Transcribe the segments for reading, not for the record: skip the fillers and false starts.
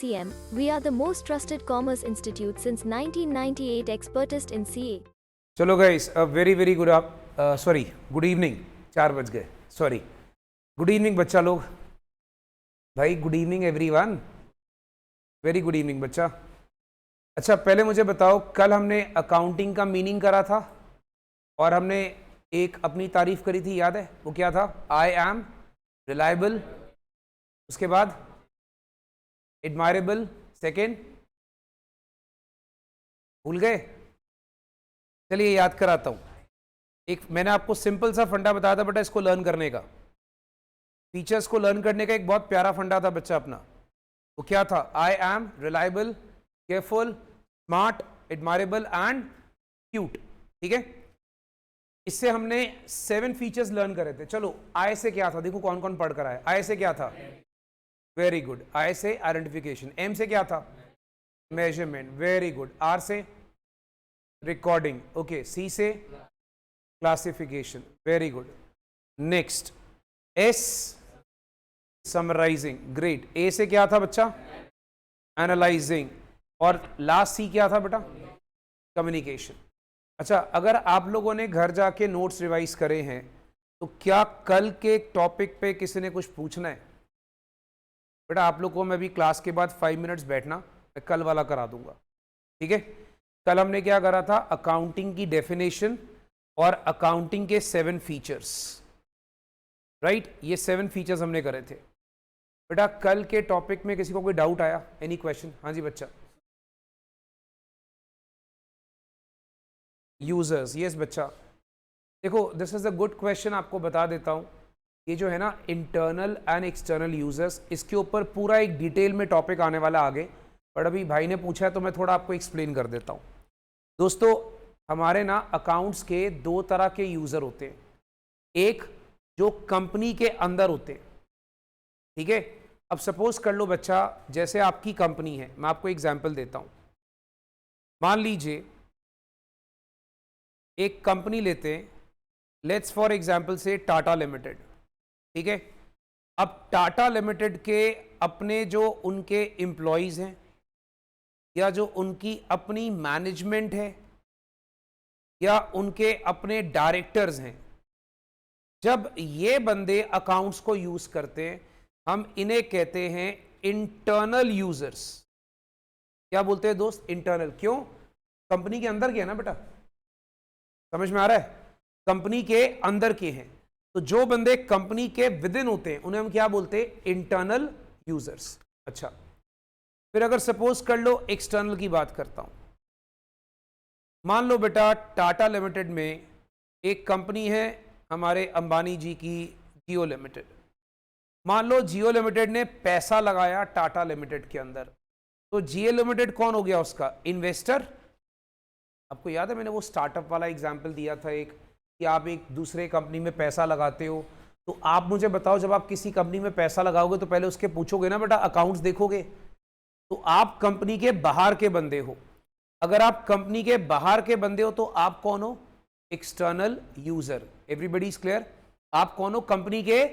CM, we are the most trusted commerce institute since 1998, expertist in CA. चलो guys, अ very good evening. 4 बज गए, sorry. Good evening बच्चा लोग, भाई good evening everyone, very good evening बच्चा। अच्छा, पहले मुझे बताओ, कल हमने अकाउंटिंग का मीनिंग करा था और हमने एक अपनी तारीफ करी थी, याद है? वो क्या था? आई एम रिलायबल, उसके बाद एडमायरेबल, सेकेंड भूल गए? चलिए याद कराता हूं। एक मैंने आपको सिंपल सा फंडा बताया था बेटा, इसको लर्न करने का, फीचर्स को लर्न करने का एक बहुत प्यारा फंडा था बच्चा अपना। वो क्या था? I am reliable, careful, smart, admirable and cute. ठीक है, इससे हमने 7 फीचर्स लर्न करे थे। चलो, आई से क्या था? देखो कौन कौन पढ़ कर आए। आई से क्या था? Very good. आई से आइडेंटिफिकेशन। एम से क्या था? Measurement, very good. आर से रिकॉर्डिंग, ओके। सी से classification, very good. Next S summarizing, great. A से क्या था बच्चा? एनालाइजिंग। और लास्ट सी क्या था बेटा? कम्युनिकेशन। अच्छा, अगर आप लोगों ने घर जाके नोट्स रिवाइज करे हैं तो क्या कल के टॉपिक पे किसी ने कुछ पूछना है? बेटा आप लोग को मैं अभी क्लास के बाद 5 मिनट्स बैठना, मैं कल वाला करा दूंगा। ठीक है, कल हमने क्या करा था? अकाउंटिंग की डेफिनेशन और अकाउंटिंग के 7 फीचर्स, राइट? ये 7 फीचर्स हमने करे थे। बेटा कल के टॉपिक में किसी को कोई डाउट आया? Any question? हाँ जी बच्चा। यूजर्स, यस बच्चा। देखो, this is a good question, आपको बता देता हूं। ये जो है ना, इंटरनल एंड एक्सटर्नल यूजर्स, इसके ऊपर पूरा एक डिटेल में टॉपिक आने वाला आगे, पर अभी भाई ने पूछा है तो मैं थोड़ा आपको एक्सप्लेन कर देता हूं। दोस्तों, हमारे ना अकाउंट्स के 2 तरह के यूजर होते हैं। एक जो कंपनी के अंदर होते हैं, ठीक है। अब सपोज कर लो बच्चा, जैसे आपकी कंपनी है, मैं आपको एग्जांपल देता हूं। मान लीजिए एक कंपनी लेते हैं, लेट्स फॉर एग्जांपल से टाटा लिमिटेड, ठीक है। अब टाटा लिमिटेड के अपने जो उनके एम्प्लॉयज हैं या जो उनकी अपनी मैनेजमेंट है या उनके अपने डायरेक्टर्स हैं, जब ये बंदे अकाउंट्स को यूज करते हैं, हम इन्हें कहते हैं इंटरनल यूजर्स। क्या बोलते हैं दोस्त? इंटरनल। क्यों? कंपनी के अंदर के है ना बेटा, समझ में आ रहा है? कंपनी के अंदर के हैं, तो जो बंदे कंपनी के विद इन होते हैं उन्हें हम क्या बोलते हैं? Internal users. अच्छा, फिर अगर सपोज कर लो एक्सटर्नल की बात करता हूं। मान लो बेटा टाटा लिमिटेड में एक कंपनी है हमारे अंबानी जी की, जियो लिमिटेड। मान लो जियो लिमिटेड ने पैसा लगाया टाटा लिमिटेड के अंदर, तो जियो लिमिटेड कौन हो गया? उसका इन्वेस्टर। आपको याद है मैंने वो स्टार्टअप वाला एग्जाम्पल दिया था एक, कि आप एक दूसरे कंपनी में पैसा लगाते हो, तो आप मुझे बताओ, जब आप किसी कंपनी में पैसा लगाओगे तो पहले उसके पूछोगे ना बेटा, अकाउंट्स देखोगे। तो आप कंपनी के बाहर के बंदे हो। अगर आप कंपनी के बाहर के बंदे हो तो आप कौन हो? External user. Everybody is clear? आप कौन हो? कंपनी के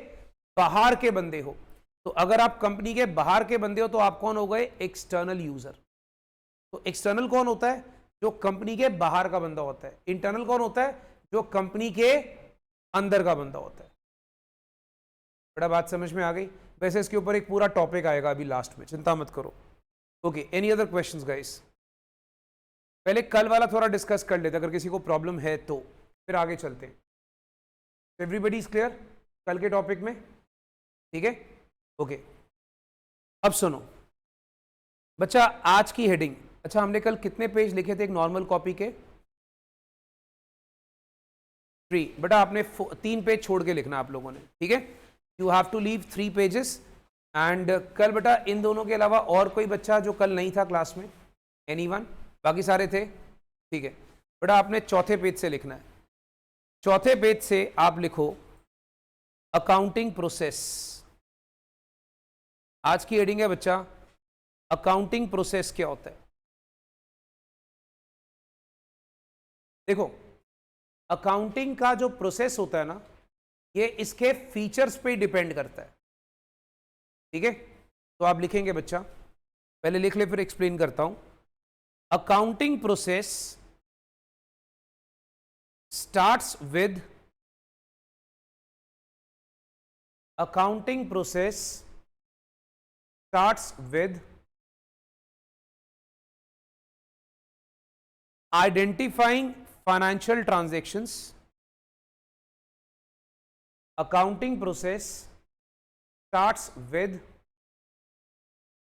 बाहर के बंदे हो। तो अगर आप कंपनी के बाहर के बंदे हो तो आप कौन हो गए? External user. तो एक्सटर्नल कौन होता है? जो कंपनी के बाहर का बंदा होता है। इंटरनल कौन होता है? जो कंपनी के अंदर का बंदा होता है। बड़ा बात समझ में आ गई? वैसे इसके ऊपर एक पूरा टॉपिक आएगा अभी लास्ट में, चिंता मत करो। Okay, any other questions guys? पहले कल वाला थोड़ा डिस्कस कर लेते, अगर किसी को प्रॉब्लम है तो, फिर आगे चलते हैं। एवरीबडी इज क्लियर कल के टॉपिक में? ठीक है, ओके। अब सुनो बच्चा, आज की हेडिंग। अच्छा, हमने कल कितने पेज लिखे थे एक नॉर्मल कॉपी के? 3। बेटा आपने 3 पेज छोड़ के लिखना आप लोगों ने, ठीक है। You have to leave 3 pages. And कल बेटा इन दोनों के अलावा और कोई बच्चा जो कल नहीं था क्लास में? एनीवन? बाकी सारे थे? ठीक है बेटा, आपने चौथे पेज से लिखना है। चौथे पेज से आप लिखो अकाउंटिंग प्रोसेस। आज की हेडिंग है बच्चा, अकाउंटिंग प्रोसेस क्या होता है। देखो, अकाउंटिंग का जो प्रोसेस होता है ना, ये इसके फीचर्स पे डिपेंड करता है। ठीक है, तो आप लिखेंगे बच्चा, पहले लिख ले फिर एक्सप्लेन करता हूं। Accounting process starts with identifying financial transactions. Accounting process starts with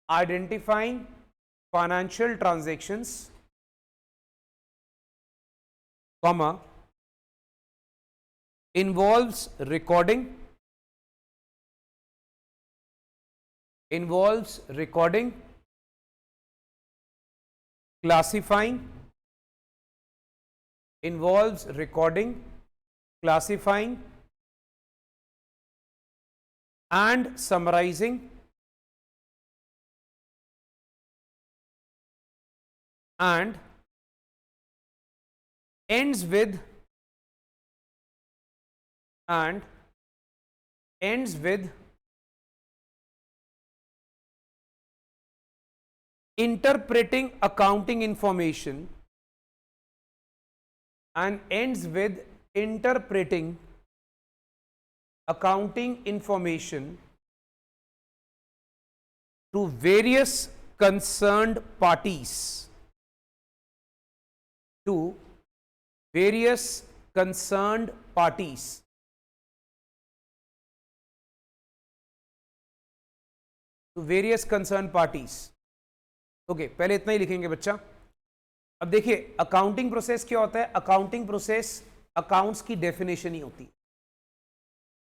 identifying financial transactions, comma, involves recording, classifying, and summarizing, and ends with interpreting accounting information, to various concerned parties, okay, पहले इतना ही लिखेंगे बच्चा। अब देखिए accounting process क्या होता है। Accounting process accounts की डेफिनेशन ही होती है।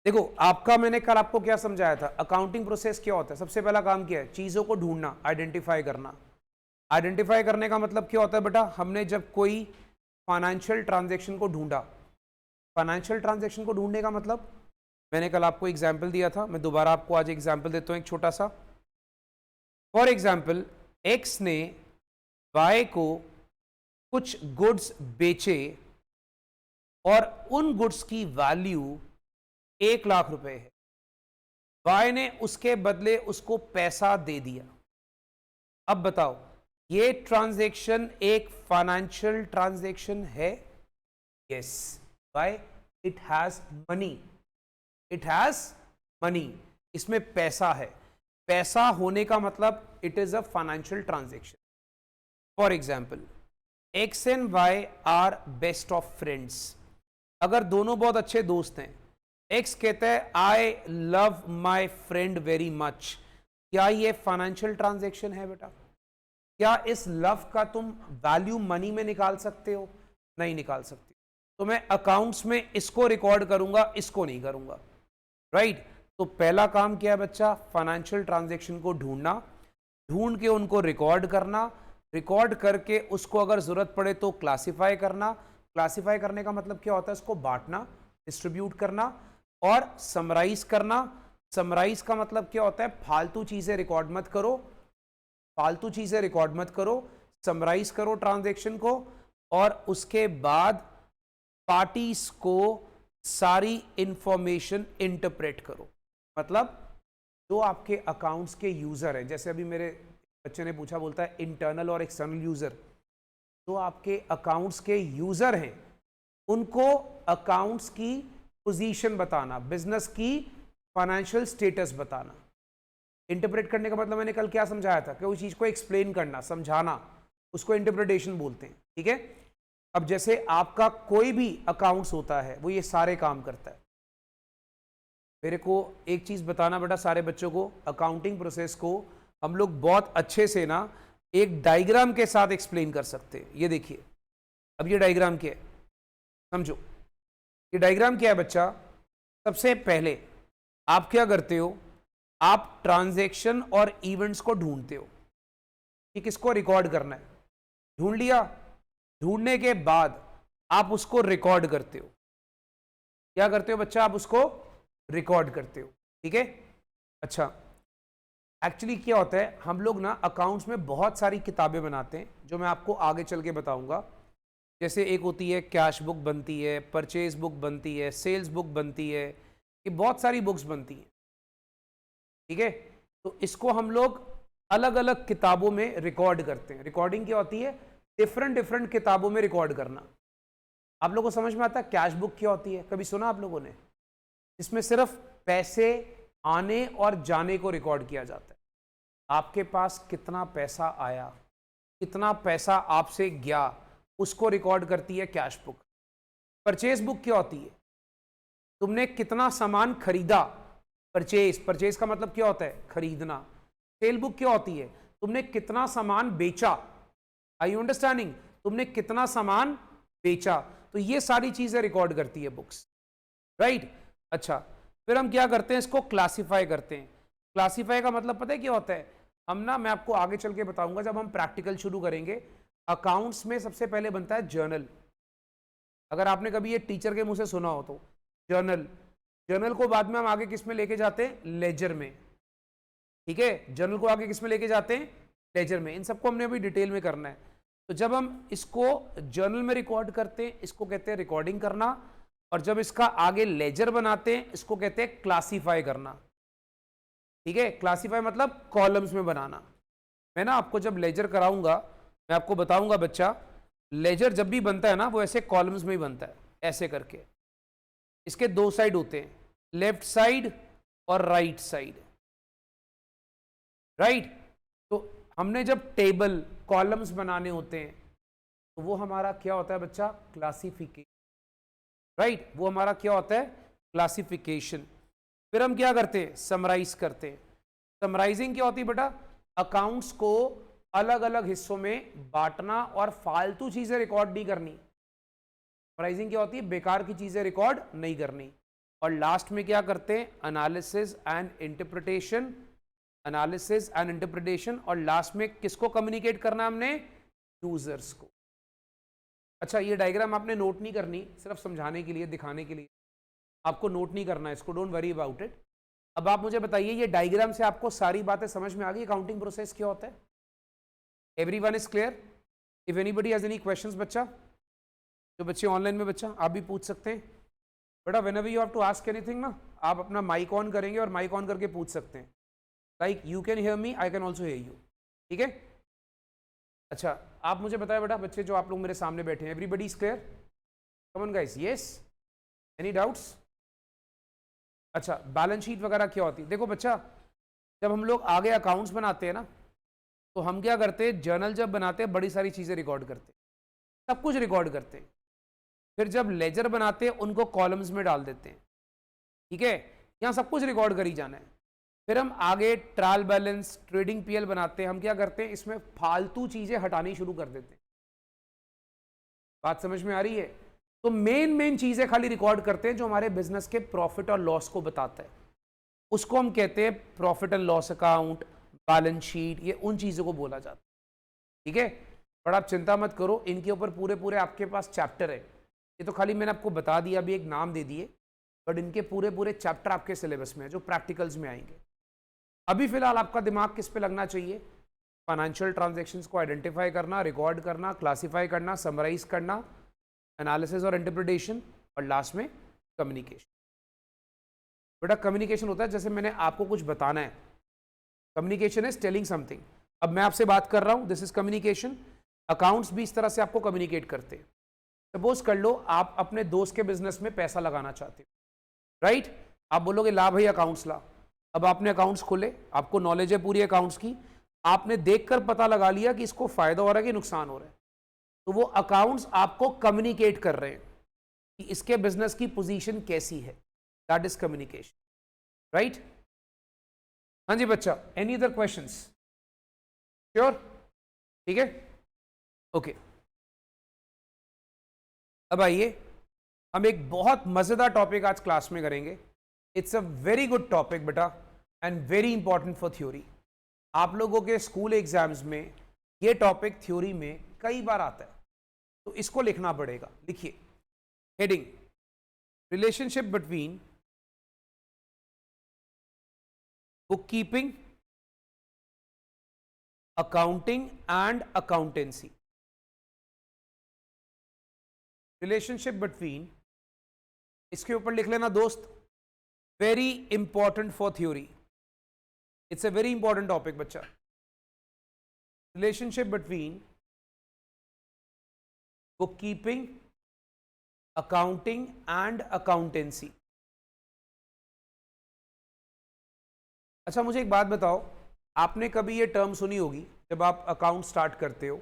देखो आपका, मैंने कल आपको क्या समझाया था, अकाउंटिंग प्रोसेस क्या होता है। सबसे पहला काम क्या है, चीजों को ढूंढना, आइडेंटिफाई करना। आइडेंटिफाई करने का मतलब क्या होता है बेटा, हमने जब कोई फाइनेंशियल ट्रांजैक्शन को ढूंढा, फाइनेंशियल ट्रांजैक्शन को ढूंढने का मतलब, मैंने कल आपको एग्जाम्पल दिया था, मैं दोबारा आपको आज एग्जाम्पल देता हूं एक छोटा सा। फॉर एग्जाम्पल, एक्स ने वाई को कुछ गुड्स बेचे और उन गुड्स की वैल्यू 1 लाख रुपए है। वाई ने उसके बदले उसको पैसा दे दिया। अब बताओ ये ट्रांजैक्शन एक फाइनेंशियल ट्रांजैक्शन है? Yes, why? It has money, इसमें पैसा है। पैसा होने का मतलब it is a financial transaction. For example, X and Y are best of friends. अगर दोनों बहुत अच्छे दोस्त हैं, एक्स कहता है I love my friend very much, क्या ये फाइनेंशियल ट्रांजैक्शन है बेटा? क्या इस लव का तुम वैल्यू मनी में निकाल सकते हो? नहीं निकाल सकते। तो मैं अकाउंट्स में इसको रिकॉर्ड करूंगा, इसको नहीं करूंगा, राइट? तो पहला काम क्या है बच्चा, फाइनेंशियल ट्रांजैक्शन को ढूंढना, ढूंढ के उनको रिकॉर्ड करना, रिकॉर्ड करके उसको अगर जरूरत पड़े तो क्लासिफाई करना। क्लासिफाई करने का मतलब क्या होता है, इसको बांटना, डिस्ट्रीब्यूट करना, और समराइज करना। समराइज का मतलब क्या होता है, फालतू चीजें रिकॉर्ड मत करो, समराइज करो ट्रांजैक्शन को, और उसके बाद पार्टीज को सारी इंफॉर्मेशन इंटरप्रेट करो। मतलब जो आपके अकाउंट्स के यूजर हैं, जैसे अभी मेरे बच्चे ने पूछा, बोलता है इंटरनल और एक्सटर्नल यूजर, तो आपके अकाउंट्स के यूजर हैं, उनको अकाउंट्स की पोजीशन बताना, बिजनेस की फाइनेंशियल स्टेटस बताना। इंटरप्रेट करने का मतलब मैंने कल क्या समझाया था, कि उस चीज को एक्सप्लेन करना, समझाना, उसको इंटरप्रिटेशन बोलते हैं, ठीक है? अब जैसे आपका कोई भी अकाउंट्स होता है, वो ये सारे काम करता है। मेरे को एक चीज बताना बेटा, सारे बच्चों को, अकाउंटिंग प्रोसेस को हम लोग बहुत अच्छे से ना एक डायग्राम के साथ एक्सप्लेन कर सकते हैं। ये देखिए, अब ये डायग्राम क्या है, समझो। ये डायग्राम क्या है बच्चा? सबसे पहले आप क्या करते हो, आप ट्रांजैक्शन और इवेंट्स को ढूंढते हो कि किसको रिकॉर्ड करना है। ढूंढ लिया, ढूंढने के बाद आप उसको रिकॉर्ड करते हो। क्या करते हो बच्चा? आप उसको रिकॉर्ड करते हो, ठीक है? अच्छा, एक्चुअली क्या होता है, हम लोग ना अकाउंट्स में बहुत सारी किताबें बनाते हैं, जो मैं आपको आगे चल के बताऊंगा। जैसे एक होती है कैश बुक बनती है, परचेज बुक बनती है, सेल्स बुक बनती है, ये बहुत सारी बुक्स बनती हैं, ठीक है? तो इसको हम लोग अलग अलग किताबों में रिकॉर्ड करते हैं। रिकॉर्डिंग क्या होती है? डिफरेंट डिफरेंट किताबों में रिकॉर्ड करना। आप लोगों को समझ में आता है कैश बुक क्या होती है? कभी सुना आप लोगों ने? इसमें सिर्फ पैसे आने और जाने को रिकॉर्ड किया जाता है। आपके पास कितना पैसा आया, कितना पैसा आपसे गया, उसको रिकॉर्ड करती है कैश बुक। परचेज बुक क्या होती है? तुमने कितना सामान खरीदा, परचेज का मतलब क्या होता है? खरीदना। सेल बुक क्या होती है? तुमने कितना सामान बेचा। आई यू अंडरस्टैंडिंग? तुमने कितना सामान बेचा। तो ये सारी चीजें रिकॉर्ड करती है बुक्स, राइट? अच्छा, फिर हम क्या करते हैं? इसको क्लासिफाई करते हैं। क्लासिफाई का मतलब पता है क्या होता है? मैं आपको आगे चल के बताऊंगा जब हम प्रैक्टिकल शुरू करेंगे। अकाउंट्स में सबसे पहले बनता है जर्नल। अगर आपने कभी ये टीचर के मुंह से सुना हो तो जर्नल। जर्नल को बाद में हम आगे किस में लेके जाते हैं? लेजर में। ठीक है, जर्नल को आगे किस में लेके जाते हैं? लेजर में। इन सबको हमने अभी डिटेल में करना है। तो जब हम इसको जर्नल में रिकॉर्ड करते हैं, इसको कहते हैं रिकॉर्डिंग करना। और जब इसका आगे लेजर बनाते हैं, इसको कहते हैं क्लासीफाई करना। ठीक है, क्लासीफाई मतलब कॉलम्स में बनाना। मैं आपको जब लेजर कराऊंगा, मैं आपको बताऊंगा बच्चा, लेजर जब भी बनता है ना, वो ऐसे कॉलम्स में ही बनता है, ऐसे करके। इसके दो साइड होते हैं, लेफ्ट साइड और राइट साइड, राइट? तो हमने जब टेबल कॉलम्स बनाने होते हैं तो वो हमारा क्या होता है बच्चा? Classification, right? वो हमारा क्या होता है? क्लासिफिकेशन। फिर हम क्या करते हैं? समराइज करते हैं। समराइजिंग क्या होती है बेटा? अकाउंट्स को अलग अलग हिस्सों में बांटना और फालतू चीजें रिकॉर्ड नहीं करनी। समराइजिंग क्या होती है? बेकार की चीजें रिकॉर्ड नहीं करनी। और लास्ट में क्या करते हैं? Analysis and interpretation. Analysis and interpretation. और लास्ट में किसको कम्युनिकेट करना हमने? यूजर्स को। अच्छा, ये डायग्राम आपने नोट नहीं करनी, सिर्फ समझाने के लिए, दिखाने के लिए। आपको नोट नहीं करना है इसको, डोंट वरी अबाउट इट। अब आप मुझे बताइए, ये डायग्राम से आपको सारी बातें समझ में आ गई? अकाउंटिंग प्रोसेस क्या होता है? Everyone is clear? If anybody has any questions बच्चा, जो बच्चे ऑनलाइन में बच्चा, आप भी पूछ सकते हैं बेटा। Whenever you have to ask anything ना, आप अपना माइक ऑन करेंगे और माइक ऑन करके पूछ सकते हैं। Like you can hear me, I can also here you. ठीक है? अच्छा, आप मुझे बताएं बेटा, बच्चे जो आप लोग मेरे सामने बैठे हैं, everybody is clear? Come on guys, yes? Any doubts? अच्छा, बैलेंस शीट वगैरह क्या होती है? देखो बच्चा, जब हम लोग आगे अकाउंट्स बनाते हैं ना, तो हम क्या करते हैं? जर्नल जब बनाते हैं, बड़ी सारी चीजें रिकॉर्ड करते हैं, सब कुछ रिकॉर्ड करते हैं। फिर जब लेजर बनाते हैं, उनको कॉलम्स में डाल देते हैं। ठीक है, यहाँ सब कुछ रिकॉर्ड करी जाना है। फिर हम आगे ट्रायल बैलेंस, ट्रेडिंग पीएल बनाते हैं। हम क्या करते हैं? इसमें फालतू चीजें हटानी शुरू कर देते हैं। बात समझ में आ रही है? तो मेन चीजें खाली रिकॉर्ड करते हैं जो हमारे बिजनेस के प्रॉफिट और लॉस को बताता है। उसको हम कहते हैं profit and loss account, balance sheet. ये उन चीजों को बोला जाता है। ठीक है, पर आप चिंता मत करो, इनके ऊपर पूरे पूरे आपके पास चैप्टर है। ये तो खाली मैंने आपको बता दिया, अभी एक नाम दे दिए, बट इनके पूरे पूरे चैप्टर आपके सिलेबस में है जो प्रैक्टिकल्स में आएंगे। अभी फिलहाल आपका दिमाग किस पे लगना चाहिए? फाइनेंशियल ट्रांजैक्शंस को आइडेंटिफाई करना, रिकॉर्ड करना, क्लासिफाई करना, समराइज करना, एनालिसिस और इंटरप्रिटेशन, और लास्ट में कम्युनिकेशन। बेटा कम्युनिकेशन होता है जैसे मैंने आपको कुछ बताना है। Communication is telling something. अब मैं आपसे बात कर रहा हूं, दिस इज कम्युनिकेशन। अकाउंट्स भी इस तरह से आपको कम्युनिकेट करते हैं। सपोज कर लो आप अपने दोस्त के बिजनेस में पैसा लगाना चाहते हो, राइट? आप बोलोगे ला भाई अकाउंट्स ला। अब आपने अकाउंट्स खोले, आपको नॉलेज है पूरी अकाउंट्स की, आपने देखकर पता लगा लिया कि इसको फायदा हो रहा है कि नुकसान हो रहा है। तो वो अकाउंट्स आपको कम्युनिकेट कर रहे हैं कि इसके बिजनेस की पोजीशन कैसी है। That is communication, right? हाँ जी बच्चा, एनी अदर क्वेश्चंस? श्योर? ठीक है, ओके। अब आइए, हम एक बहुत मजेदार टॉपिक आज क्लास में करेंगे। It's a very good topic बेटा, and very important for theory. आप लोगों के स्कूल एग्जाम्स में ये टॉपिक थ्योरी में कई बार आता है, तो इसको लिखना पड़ेगा। लिखिए heading, relationship between bookkeeping, accounting and accountancy. Relationship between, इसके ऊपर लिख लेना दोस्त, very important for theory. It's a very important topic बच्चा। Relationship between book keeping, accounting and accountancy. अच्छा मुझे एक बात बताओ, आपने कभी ये टर्म सुनी होगी जब आप अकाउंट स्टार्ट करते हो,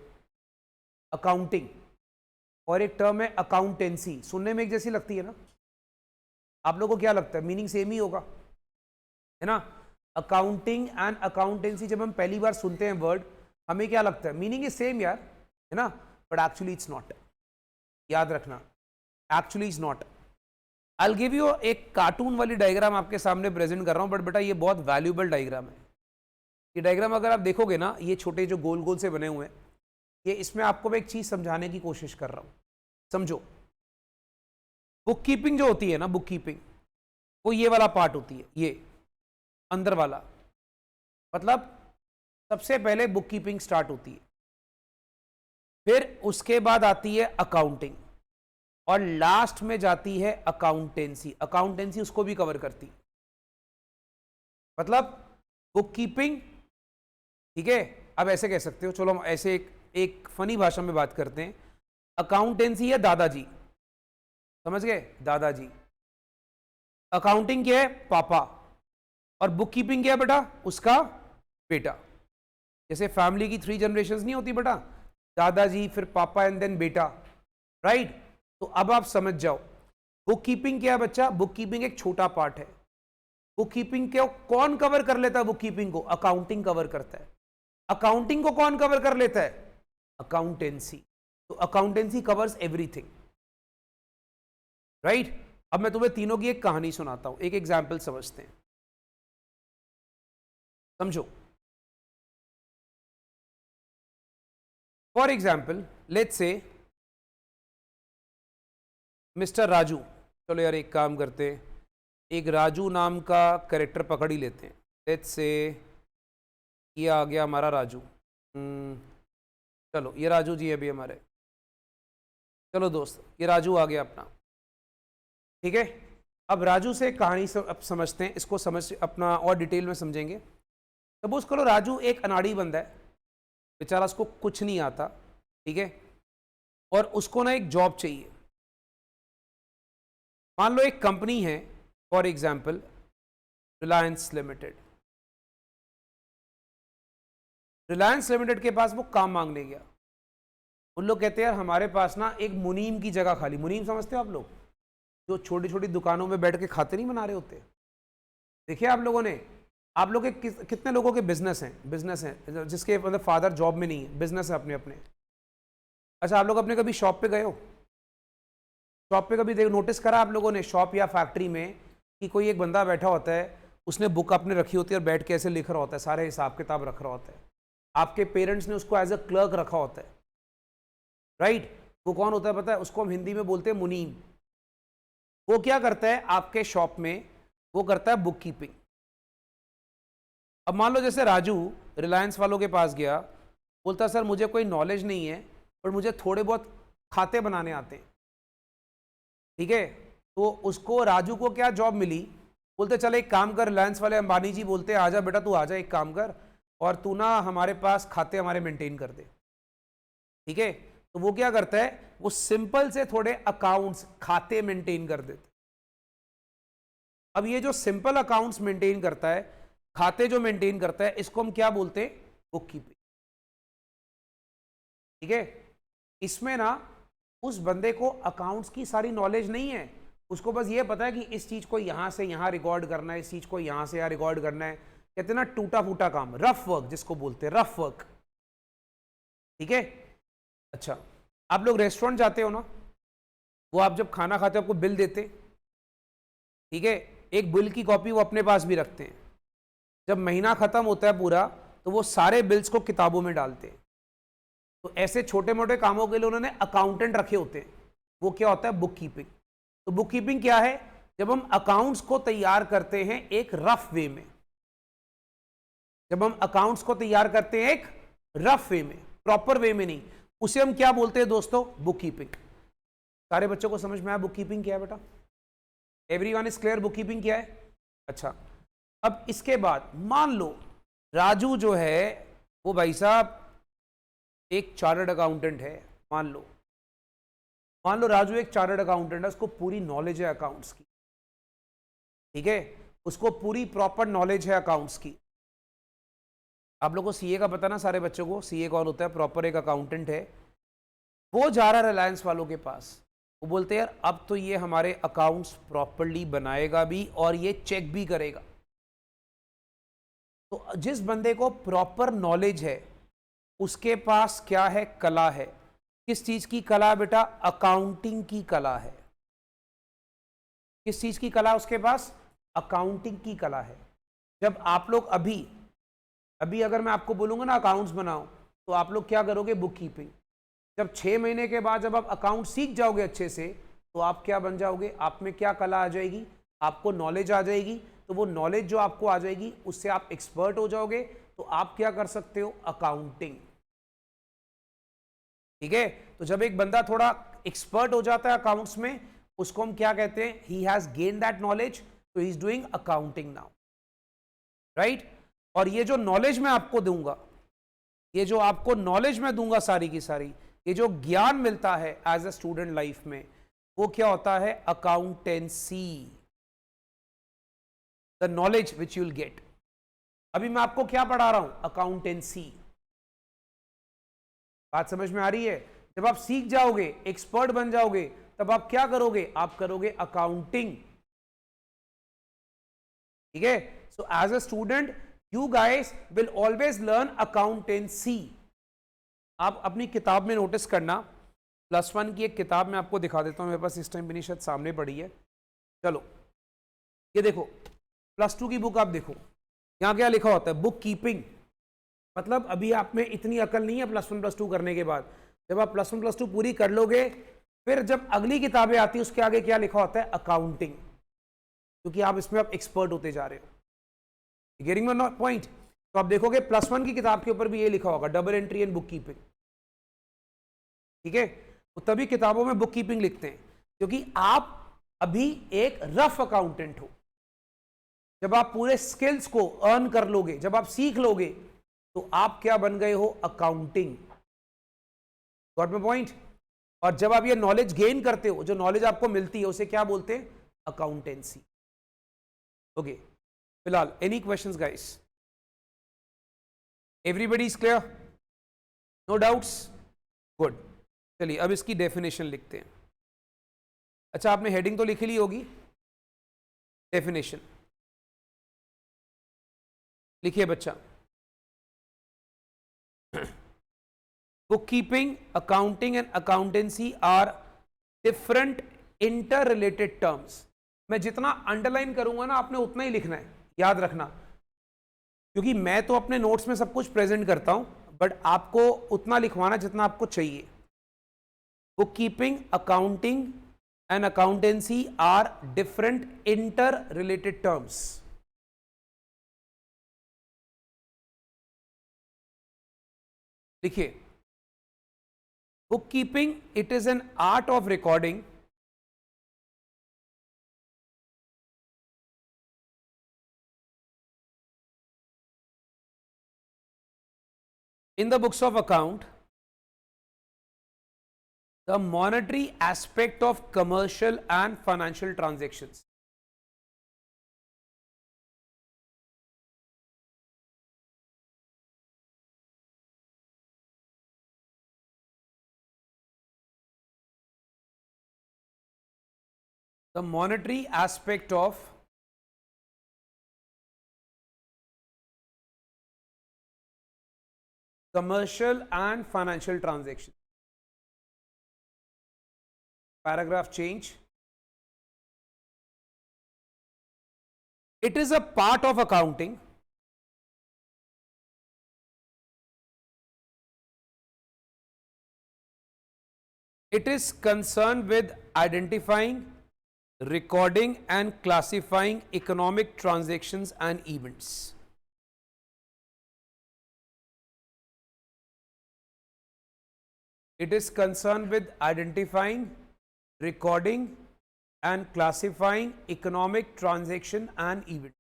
अकाउंटिंग, और एक टर्म है अकाउंटेंसी। सुनने में एक जैसी लगती है ना? आप लोगों को क्या लगता है, मीनिंग सेम ही होगा, है ना? अकाउंटिंग एंड अकाउंटेंसी जब हम पहली बार सुनते हैं वर्ड, हमें क्या लगता है, मीनिंग इज सेम यार, है ना? But actually it's not. याद रखना, actually is not. I will give you एक कार्टून वाली डायग्राम आपके सामने प्रेजेंट कर रहा हूं, बट बेटा ये बहुत वैल्यूएबल डायग्राम है। ये डायग्राम अगर आप देखोगे ना, ये छोटे जो गोल गोल से बने हुए हैं, ये इसमें आपको मैं एक चीज समझाने की कोशिश कर रहा हूं। समझो, बुक कीपिंग जो होती है ना, बुक कीपिंग, वो ये वाला पार्ट होती है, ये अंदर वाला, मतलब सबसे पहले बुक कीपिंग स्टार्ट होती है, फिर उसके बाद आती है अकाउंटिंग, और लास्ट में जाती है अकाउंटेंसी। अकाउंटेंसी उसको भी कवर करती है, मतलब बुक कीपिंग, ठीक है? अब ऐसे कह सकते हो, चलो हम ऐसे एक फनी भाषा में बात करते हैं। अकाउंटेंसी है दादाजी, समझ गए? दादाजी। अकाउंटिंग क्या है? पापा। और बुक कीपिंग क्या है बेटा? उसका बेटा। जैसे फैमिली की 3 जनरेशंस नहीं होती बेटा, दादाजी, फिर पापा एंड देन बेटा, राइट? तो अब आप समझ जाओ बुक कीपिंग क्या है बच्चा। बुक कीपिंग एक छोटा पार्ट है। बुक कीपिंग को कौन कवर कर लेता है? बुक कीपिंग को अकाउंटिंग कवर करता है। अकाउंटिंग को कौन कवर कर लेता है? अकाउंटेंसी। तो अकाउंटेंसी कवर्स एवरीथिंग, राइट? अब मैं तुम्हें तीनों की एक कहानी सुनाता हूं, एक एग्जाम्पल समझते हैं, समझो। For example let's say mister Raju, चलो यार एक काम करते हैं, एक राजू नाम का कैरेक्टर पकड़ ही लेते हैं। लेट्स से ये आ गया हमारा राजू। चलो ये राजू जी अभी हमारे, चलो दोस्त ये राजू आ गया अपना, ठीक है? अब राजू से एक कहानी अब समझते हैं, इसको समझ अपना और डिटेल में समझेंगे। सपोज करो राजू एक अनाड़ी बंदा है, बेचारा, उसको कुछ नहीं आता, ठीक है? और उसको ना एक जॉब चाहिए। मान लो एक कंपनी है, for example Reliance limited. Reliance limited के पास वो काम मांगने गया। उन लोग कहते हैं यार हमारे पास ना एक मुनीम की जगह खाली, मुनीम समझते हो आप लोग, जो छोटी छोटी दुकानों में बैठ के खाते नहीं बना रहे होते, देखिए आप लोगों ने, आप लोग के कितने लोगों के बिजनेस हैं जिसके मतलब फादर जॉब में नहीं है, बिजनेस है अपने अपने। अच्छा आप लोग अपने कभी शॉप पे गए हो? शॉप पे कभी नोटिस करा आप लोगों ने, शॉप या फैक्ट्री में, कि कोई एक बंदा बैठा होता है, उसने बुक अपने रखी होती है और बैठ के ऐसे लिख रहा होता है, सारे हिसाब किताब रख रहा होता है। आपके पेरेंट्स ने उसको एज अ क्लर्क रखा होता है, राइट? वो कौन होता है पता है? उसको हम हिंदी में बोलते हैं मुनीम। वो क्या करता है आपके शॉप में? वो करता है बुक कीपिंग। अब मान लो जैसे राजू रिलायंस वालों के पास गया, बोलता सर मुझे कोई नॉलेज नहीं है, पर मुझे थोड़े बहुत खाते बनाने आते हैं, ठीक है? तो उसको, राजू को क्या जॉब मिली? बोलते चल एक काम कर, रिलायंस वाले अंबानी जी बोलते हैं आजा बेटा तू आजा, एक काम कर और तू ना हमारे पास खाते हमारे मेंटेन कर दे, ठीक है? तो वो क्या करता है, वो सिंपल से थोड़े अकाउंट्स, खाते मेंटेन कर देते। अब ये जो सिंपल अकाउंट्स मेंटेन करता है, खाते जो मेंटेन करता है, इसको हम क्या बोलते हैं? बुक कीपिंग, ठीक है? इसमें ना उस बंदे को अकाउंट्स की सारी नॉलेज नहीं है, उसको बस ये पता है कि इस चीज को यहां से यहां रिकॉर्ड करना है, इस चीज को यहां से यहां रिकॉर्ड करना है। कहते हैं ना टूटा फूटा काम, रफ वर्क जिसको बोलते हैं, रफ वर्क, ठीक है? अच्छा आप लोग रेस्टोरेंट जाते हो ना, वो आप जब खाना खाते हो आपको बिल देते, ठीक है? एक बिल की कॉपी वो अपने पास भी रखते हैं। जब महीना खत्म होता है पूरा, तो वो सारे बिल्स को किताबों में डालते हैं। तो ऐसे छोटे मोटे कामों के लिए उन्होंने अकाउंटेंट रखे होते हैं, वो क्या होता है? Book keeping. तो बुक कीपिंग क्या है? जब हम अकाउंट्स को तैयार करते हैं एक रफ वे में, जब हम अकाउंट्स को तैयार करते हैं एक रफ वे में, प्रॉपर वे में नहीं, उसे हम क्या बोलते हैं दोस्तों? Book keeping. सारे बच्चों को समझ में आया बुक कीपिंग क्या है बेटा? Everyone is clear bookkeeping क्या है? अच्छा अब इसके बाद मान लो राजू जो है वो भाई साहब एक चार्टर्ड अकाउंटेंट है, मान लो राजू एक चार्टर्ड अकाउंटेंट है, उसको पूरी नॉलेज है अकाउंट्स की, ठीक है, उसको पूरी प्रॉपर नॉलेज है अकाउंट्स की। आप लोगों को सीए का पता ना, सारे बच्चों को सीए कौन होता है, प्रॉपर एक अकाउंटेंट है। वो जा रहा रिलायंस वालों के पास, वो बोलते हैं यार अब तो ये हमारे अकाउंट्स प्रॉपरली बनाएगा भी और ये चेक भी करेगा। तो जिस बंदे को प्रॉपर नॉलेज है उसके पास क्या है, कला है। किस चीज की कला बेटा, अकाउंटिंग की कला है। किस चीज की कला उसके पास, अकाउंटिंग की कला है। जब आप लोग अभी अगर मैं आपको बोलूंगा ना अकाउंट्स बनाओ, तो आप लोग क्या करोगे, बुक कीपिंग। जब 6 महीने के बाद जब आप अकाउंट सीख जाओगे अच्छे से, तो आप क्या बन जाओगे, आप में क्या कला आ जाएगी, आपको नॉलेज आ जाएगी। तो वो नॉलेज जो आपको आ जाएगी उससे आप एक्सपर्ट हो जाओगे, तो आप क्या कर सकते हो, अकाउंटिंग। ठीक है, तो जब एक बंदा थोड़ा एक्सपर्ट हो जाता है अकाउंट्स में, उसको हम क्या कहते हैं, he has gain that knowledge, तो he is doing accounting now, right. और ये जो नॉलेज मैं आपको दूंगा, ये जो आपको नॉलेज मैं दूंगा सारी की सारी, ये जो ज्ञान मिलता है एज ए स्टूडेंट लाइफ में, वो क्या होता है, accountancy, the knowledge which you will get. अभी मैं आपको क्या पढ़ा रहा हूं, अकाउंटेंसी। बात समझ में आ रही है। जब आप सीख जाओगे, एक्सपर्ट बन जाओगे, तब आप क्या करोगे, आप करोगे अकाउंटिंग। ठीक है, so as a student you guys will always learn accountancy. आप अपनी किताब में नोटिस करना, +1 की एक किताब मैं आपको दिखा देता हूं, मेरे पास इस टाइम भी नहीं, शायद सामने पड़ी है। चलो ये देखो, +2 की बुक आप देखो, यहां क्या लिखा होता है, बुक कीपिंग। मतलब अभी आप में इतनी अकल नहीं है +1 +2 करने के बाद, जब आप +1 +2 पूरी कर लोगे, फिर जब अगली किताबें आती है उसके आगे क्या लिखा होता है, अकाउंटिंग, क्योंकि आप इसमें आप एक्सपर्ट होते जा रहे हो। Getting my point. तो आप देखोगे +1 की किताब के ऊपर भी ये लिखा होगा, double entry and book keeping. ठीक है, तो तभी किताबों में बुक कीपिंग लिखते हैं, क्योंकि आप अभी एक रफ अकाउंटेंट हो। जब आप पूरे स्किल्स को अर्न कर लोगे, जब आप सीख लोगे, तो आप क्या बन गए हो, अकाउंटिंग। Got my point. और जब आप ये नॉलेज गेन करते हो, जो नॉलेज आपको मिलती है उसे क्या बोलते हैं, अकाउंटेंसी। ओके, फिलहाल any questions guys, everybody is clear, no doubts, good. चलिए अब इसकी डेफिनेशन लिखते हैं। अच्छा, आपने हेडिंग तो लिखी ली होगी, डेफिनेशन लिखिए बच्चा। Bookkeeping, accounting and accountancy are different interrelated terms. मैं जितना अंडरलाइन करूंगा ना, आपने उतना ही लिखना है, याद रखना, क्योंकि मैं तो अपने नोट्स में सब कुछ प्रेजेंट करता हूं, बट आपको उतना लिखवाना जितना आपको चाहिए। Bookkeeping, accounting and accountancy are different interrelated terms. लिखिए, bookkeeping, it is an art of recording in the books of account the monetary aspect of commercial and financial transactions. The monetary aspect of commercial and financial transactions. Paragraph change. It is a part of accounting it is concerned with identifying, recording and classifying economic transactions and events. It is concerned with identifying, recording and classifying economic transaction and events.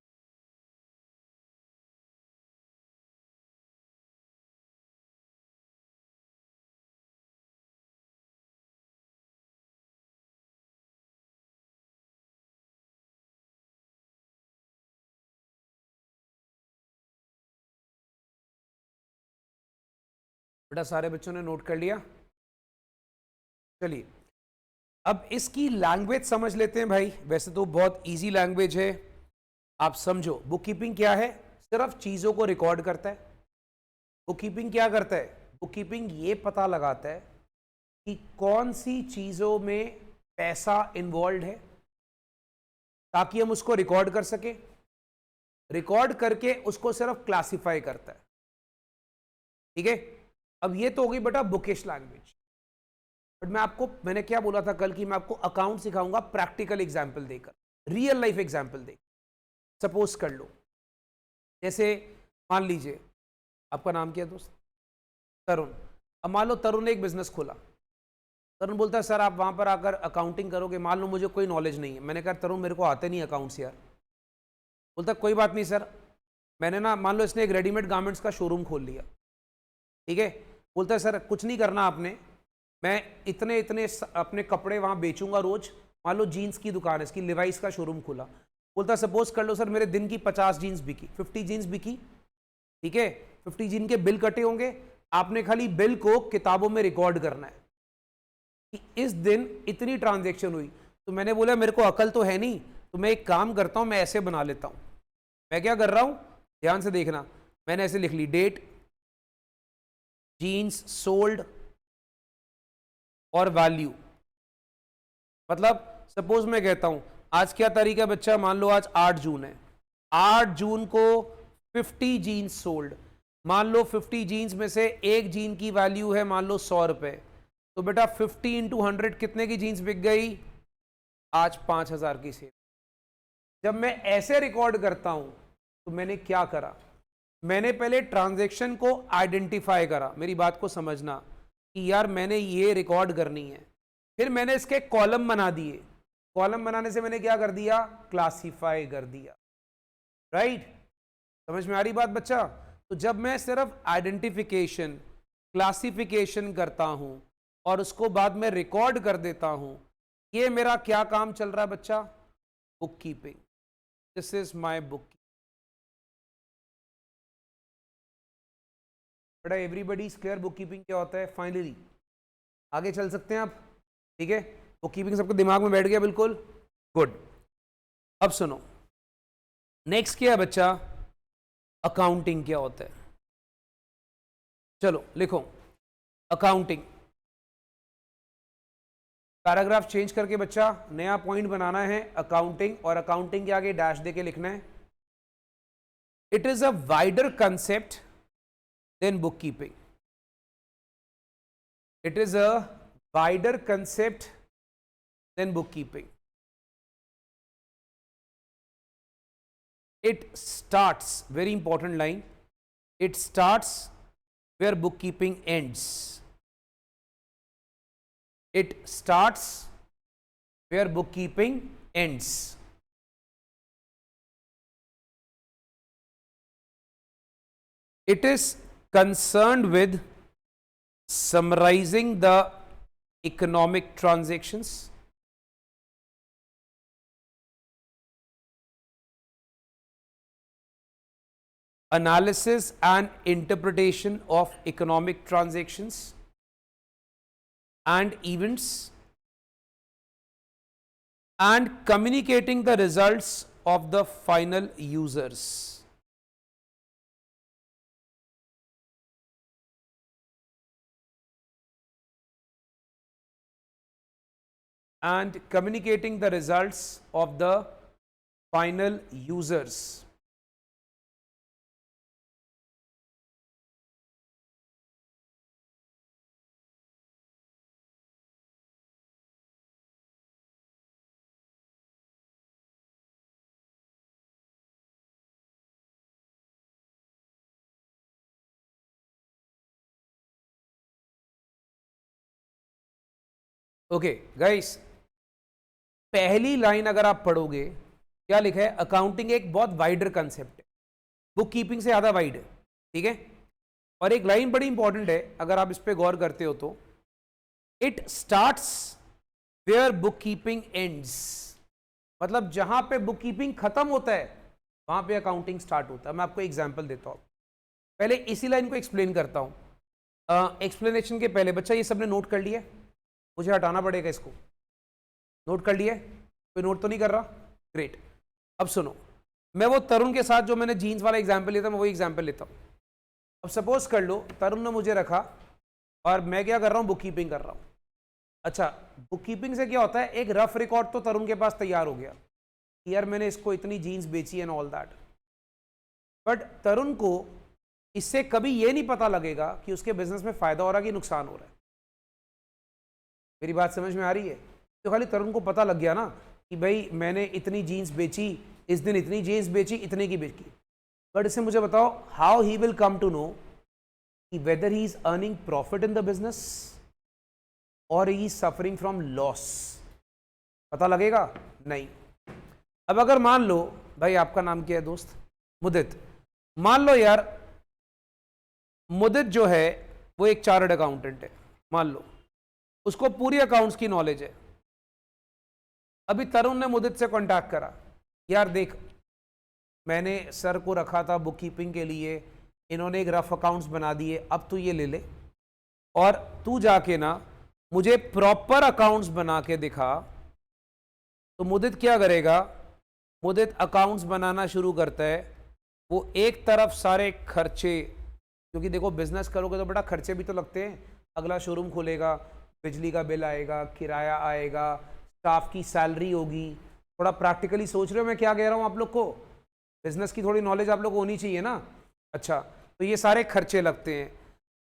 बेटा सारे बच्चों ने note कर लिया? चलिए अब इसकी language समझ लेते हैं भाई। वैसे तो बहुत इजी लैंग्वेज है, आप समझो। बुक कीपिंग क्या है? सिर्फ चीजों को रिकॉर्ड करता है। बुक कीपिंग क्या करता है? बुक कीपिंग ये पता लगाता है कि कौन सी चीजों में पैसा इन्वॉल्व है, ताकि हम उसको रिकॉर्ड कर सके। रिकॉर्ड करके उसको सिर्फ क्लासिफाई करता है। ठीक है, अब ये तो हो गई बेटा बुकिश लैंग्वेज। बट मैंने क्या बोला था कल कि मैं आपको अकाउंट सिखाऊंगा प्रैक्टिकल एग्जाम्पल देकर, रियल लाइफ एग्जाम्पल देकर। सपोज कर लो, जैसे मान लीजिए आपका नाम क्या है दोस्त? तरुण। अब मान लो तरुण ने एक बिजनेस खोला। तरुण बोलता है सर आप वहां पर आकर अकाउंटिंग करोगे। मान लो मुझे कोई नॉलेज नहीं है। मैंने कहा तरुण मेरे को आते नहीं अकाउंट्स यार। बोलता कोई बात नहीं सर, मैंने ना, मान लो इसने एक रेडीमेड गारमेंट्स का शोरूम खोल लिया। ठीक है, बोलता है सर कुछ नहीं करना आपने, मैं इतने इतने अपने कपड़े वहां बेचूंगा रोज। मान लो जीन्स की दुकान है, इसकी लिवाइस का शोरूम खुला। बोलता सपोज कर लो सर मेरे दिन की 50 जीन्स बिकी, 50 जीन्स बिकी। ठीक है, 50 जीन के बिल कटे होंगे। आपने खाली बिल को किताबों में रिकॉर्ड करना है कि इस दिन इतनी ट्रांजैक्शन हुई। तो मैंने बोला मेरे को अकल तो है नहीं, तो मैं एक काम करता हूं, मैं ऐसे बना लेता हूं। मैं क्या कर रहा हूं, ध्यान से देखना। मैंने ऐसे लिख ली, डेट, जीन्स सोल्ड और वैल्यू। मतलब सपोज मैं कहता हूं आज क्या तारीख है बच्चा? मान लो आज 8 जून है। 8 जून को 50 जीन्स सोल्ड। मान लो 50 जीन्स में से एक जीन की वैल्यू है मान लो 100 रुपए। तो बेटा 50 इंटू 100 कितने की जीन्स बिक गई? आज 5000 की सेल। जब मैं ऐसे रिकॉर्ड करता हूं तो मैंने क्या करा? मैंने पहले ट्रांजैक्शन को आइडेंटिफाई करा। मेरी बात को समझना कि यार मैंने ये रिकॉर्ड करनी है। फिर मैंने इसके कॉलम बना दिए। कॉलम बनाने से मैंने क्या कर दिया? क्लासिफाई कर दिया। राइट? समझ में आ रही बात बच्चा? तो जब मैं सिर्फ आइडेंटिफिकेशन, क्लासिफिकेशन करता हूं और उसको बाद में रिकॉर्ड कर देता हूं, ये मेरा क्या काम चल रहा है बच्चा? Bookkeeping. This is my book. बेटा everybody is clear bookkeeping क्या होता है? फाइनली आगे चल सकते हैं आप। ठीक है, बुक कीपिंग सबके दिमाग में बैठ गया बिल्कुल? गुड। अब सुनो, नेक्स्ट क्या है बच्चा? अकाउंटिंग क्या होता है? चलो लिखो अकाउंटिंग। पैराग्राफ चेंज करके बच्चा नया पॉइंट बनाना है अकाउंटिंग, और अकाउंटिंग के आगे डैश देके लिखना है it is a wider concept than book keeping. It is a wider concept than book keeping. It starts, very important line, it starts where bookkeeping ends. It starts where bookkeeping ends. It is concerned with summarizing the economic transactions, analysis and interpretation of economic transactions and events, and communicating the results of the final users. And communicating the results of the final users. Okay guys, पहली line अगर आप पढ़ोगे क्या लिखा है? Accounting एक बहुत wider concept है, बुक कीपिंग से ज्यादा वाइड है। ठीक है, और एक लाइन बड़ी इंपॉर्टेंट है अगर आप इस पे गौर करते हो तो, it starts where book keeping ends. मतलब जहां पे बुक कीपिंग खत्म होता है वहां पे अकाउंटिंग स्टार्ट होता है। मैं आपको एग्जांपल देता हूं, पहले इसी लाइन को एक्सप्लेन करता हूं। एक्सप्लेनेशन के पहले बच्चा ये सबने नोट कर लिया है? मुझे हटाना पड़ेगा इसको। नोट कर लिया है? कोई नोट तो नहीं कर रहा? ग्रेट। अब सुनो, मैं वो तरुण के साथ जो मैंने जीन्स वाला एग्जाम्पल लिया था, मैं वही एग्जाम्पल लेता हूँ। अब सपोज कर लो तरुण ने मुझे रखा और मैं क्या कर रहा हूँ, बुक कीपिंग कर रहा हूँ। अच्छा, बुक कीपिंग से क्या होता है, एक रफ रिकॉर्ड तो तरुण के पास तैयार हो गया, यार मैंने इसको इतनी जीन्स बेची एंड ऑल दैट। बट तरुण को इससे कभी ये नहीं पता लगेगा कि उसके बिजनेस में फायदा हो रहा है कि नुकसान हो रहा है। मेरी बात समझ में आ रही है? तो खाली तरुण को पता लग गया ना कि भाई मैंने इतनी जीन्स बेची, इस दिन इतनी जीन्स बेची, इतने की बेची। बट इससे मुझे बताओ, how he will come to know कि whether he is earning profit in the business और he is suffering from loss? पता लगेगा? नहीं। अब अगर मान लो, भाई आपका नाम क्या है दोस्त? मुदित। मान लो यार मुदित जो है वो एक चार्टर्ड अकाउंटेंट है, मान लो उसको पूरी अकाउंट्स की नॉलेज है। अभी तरुण ने मुदित से कांटेक्ट करा, यार देख मैंने सर को रखा था बुक कीपिंग के लिए, इन्होंने एक रफ अकाउंट्स बना दिए, अब तू ये ले ले और तू जाके ना मुझे प्रॉपर अकाउंट्स बना के दिखा। तो मुदित क्या करेगा? मुदित अकाउंट्स बनाना शुरू करता है। वो एक तरफ सारे खर्चे, क्योंकि देखो बिजनेस करोगे तो बेटा खर्चे भी तो लगते हैं। अगला शोरूम खुलेगा, बिजली का बिल आएगा, किराया आएगा, स्टाफ की सैलरी होगी। थोड़ा प्रैक्टिकली सोच रहे हो मैं क्या कह रहा हूँ आप लोग को? बिजनेस की थोड़ी नॉलेज आप लोग को होनी चाहिए ना। अच्छा, तो ये सारे खर्चे लगते हैं।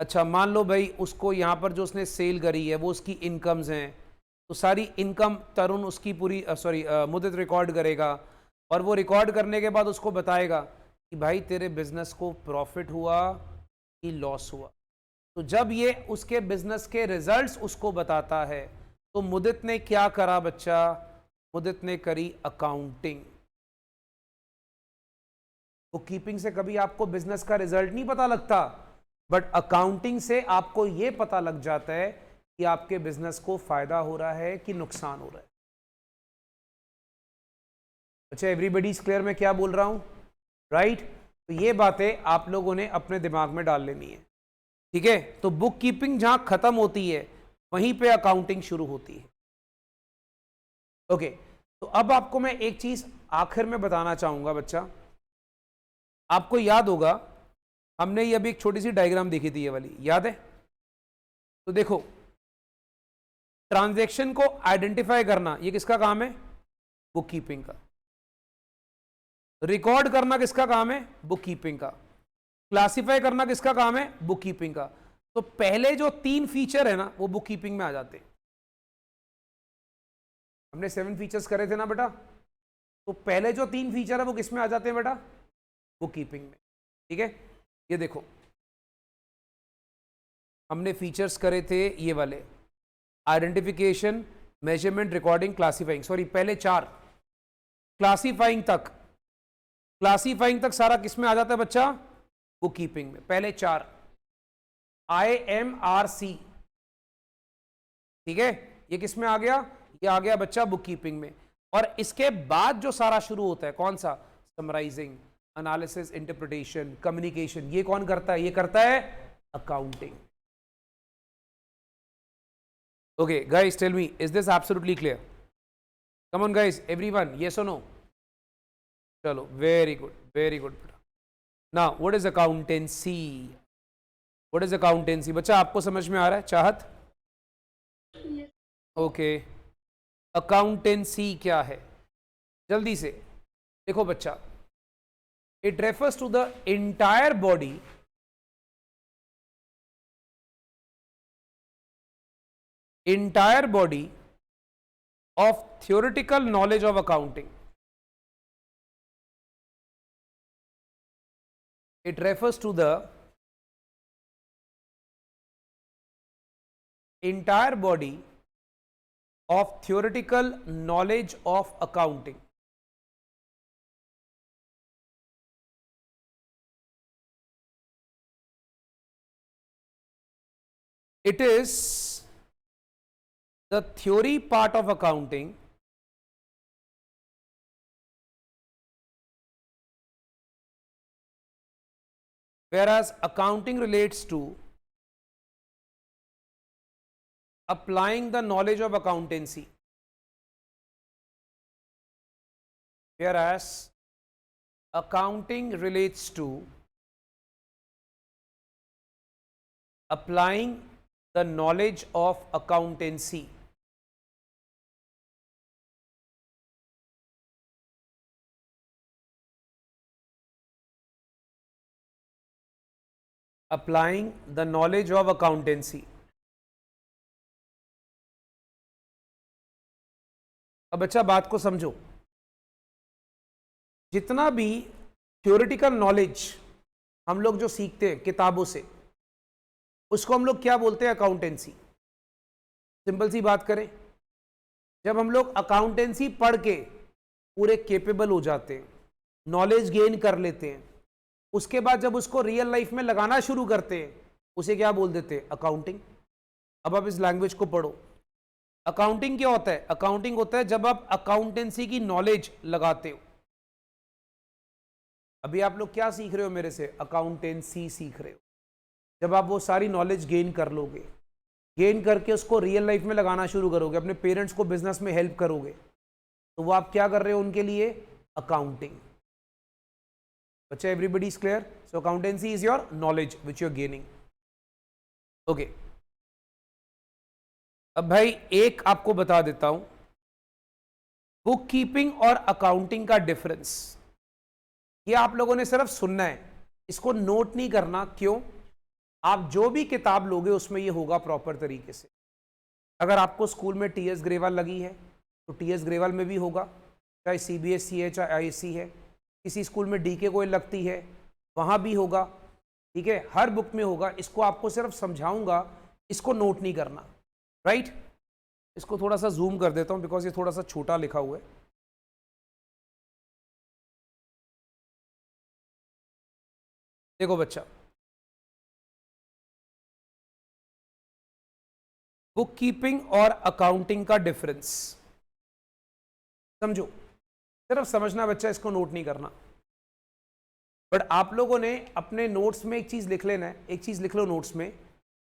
अच्छा, मान लो भाई उसको यहाँ पर जो उसने सेल करी है वो उसकी इनकम्स हैं, तो सारी इनकम तरुण उसकी पूरी मुदित रिकॉर्ड करेगा और वो रिकॉर्ड करने के बाद उसको बताएगा कि भाई तेरे बिजनेस को प्रॉफिट हुआ कि लॉस हुआ। तो जब ये उसके बिजनेस के रिजल्ट्स उसको बताता है, तो मुदित ने क्या करा बच्चा? मुदित ने करी अकाउंटिंग। बुक कीपिंग से कभी आपको बिजनेस का रिजल्ट नहीं पता लगता, बट अकाउंटिंग से आपको यह पता लग जाता है कि आपके बिजनेस को फायदा हो रहा है कि नुकसान हो रहा है। अच्छा, एवरीबडी इज क्लियर मैं क्या बोल रहा हूं? राइट? तो ये बातें आप लोगों ने अपने दिमाग में डाल लेनी है, ठीक है? तो बुक कीपिंग जहां खत्म होती है वहीं पे अकाउंटिंग शुरू होती है। ओके, तो अब आपको मैं एक चीज आखिर में बताना चाहूंगा बच्चा। आपको याद होगा हमने ये अभी एक छोटी सी डायग्राम देखी थी, ये वाली याद है? तो देखो, ट्रांजैक्शन को आइडेंटिफाई करना ये किसका काम है? बुक कीपिंग का। रिकॉर्ड करना किसका काम है? बुक कीपिंग का। क्लासिफाई करना किसका काम है? बुक कीपिंग का। तो पहले जो 3 फीचर है ना वो बुक कीपिंग में आ जाते हैं। हमने 7 फीचर्स करे थे ना बेटा, तो पहले जो 3 फीचर है वो किस में आ जाते हैं बेटा? बुक कीपिंग में। ठीक है, ये देखो हमने फीचर्स करे थे ये वाले, identification, measurement, recording, classifying. Sorry, पहले 4, क्लासिफाइंग तक, क्लासिफाइंग तक सारा किस में आ जाता है बच्चा? बुक कीपिंग में। पहले 4 IMRC, ठीक है, ये किस में आ गया? ये आ गया बच्चा बुक कीपिंग में। और इसके बाद जो सारा शुरू होता है कौन सा? Summarising, analysis, interpretation, communication. ये कौन करता है? ये करता है accounting. Okay guys, tell me, is this absolutely clear? Come on guys, everyone, yes और नो? चलो, very good, very good. Now what is accountancy? What is accountancy बच्चा, आपको समझ में आ रहा है? चाहत? ओके, अकाउंटेंसी क्या है? जल्दी से देखो बच्चा, it refers to the entire body of theoretical knowledge of accounting. It refers to the entire body of theoretical knowledge of accounting. It is the theory part of accounting whereas accounting relates to applying the knowledge of accountancy, whereas accounting relates to applying the knowledge of accountancy. Applying the knowledge of accountancy. अब अच्छा बात को समझो, जितना भी theoretical knowledge हम लोग जो सीखते हैं किताबों से, उसको हम लोग क्या बोलते हैं? अकाउंटेंसी। सिंपल सी बात करें, जब हम लोग अकाउंटेंसी पढ़ के पूरे केपेबल हो जाते हैं, नॉलेज गेन कर लेते हैं, उसके बाद जब उसको रियल लाइफ में लगाना शुरू करते हैं, उसे क्या बोल देते हैं? अकाउंटिंग। अब आप इस लैंग्वेज को पढ़ो। अकाउंटिंग क्या होता है? अकाउंटिंग होता है जब आप अकाउंटेंसी की नॉलेज लगाते हो। अभी आप लोग क्या सीख रहे हो मेरे से? अकाउंटेंसी सीख रहे हो। जब आप वो सारी नॉलेज गेन कर लोगे, गेन करके उसको रियल लाइफ में लगाना शुरू करोगे, अपने पेरेंट्स को बिजनेस में हेल्प करोगे, तो वो आप क्या कर रहे हो उनके लिए? अकाउंटिंग। बच्चा, everybody is clear? So accountancy is your knowledge which you are gaining. Okay, अब भाई एक आपको बता देता हूं, बुक कीपिंग और अकाउंटिंग का डिफरेंस। ये आप लोगों ने सिर्फ सुनना है, इसको नोट नहीं करना। क्यों? आप जो भी किताब लोगे उसमें ये होगा प्रॉपर तरीके से। अगर आपको स्कूल में टीएस ग्रेवाल लगी है तो टीएस ग्रेवाल में भी होगा, चाहे सीबीएसई है चाहे आईएससी है। किसी स्कूल में डीके कोई लगती है वहां भी होगा, ठीक है? हर बुक में होगा। इसको आपको सिर्फ समझाऊंगा, इसको नोट नहीं करना, राइट? इसको थोड़ा सा जूम कर देता हूं बिकॉज ये थोड़ा सा छोटा लिखा हुआ है। देखो बच्चा, बुक कीपिंग और अकाउंटिंग का डिफरेंस समझो। सिर्फ समझना बच्चा, इसको नोट नहीं करना। बट आप लोगों ने अपने नोट्स में एक चीज लिख लेना है, एक चीज लिख लो नोट्स में।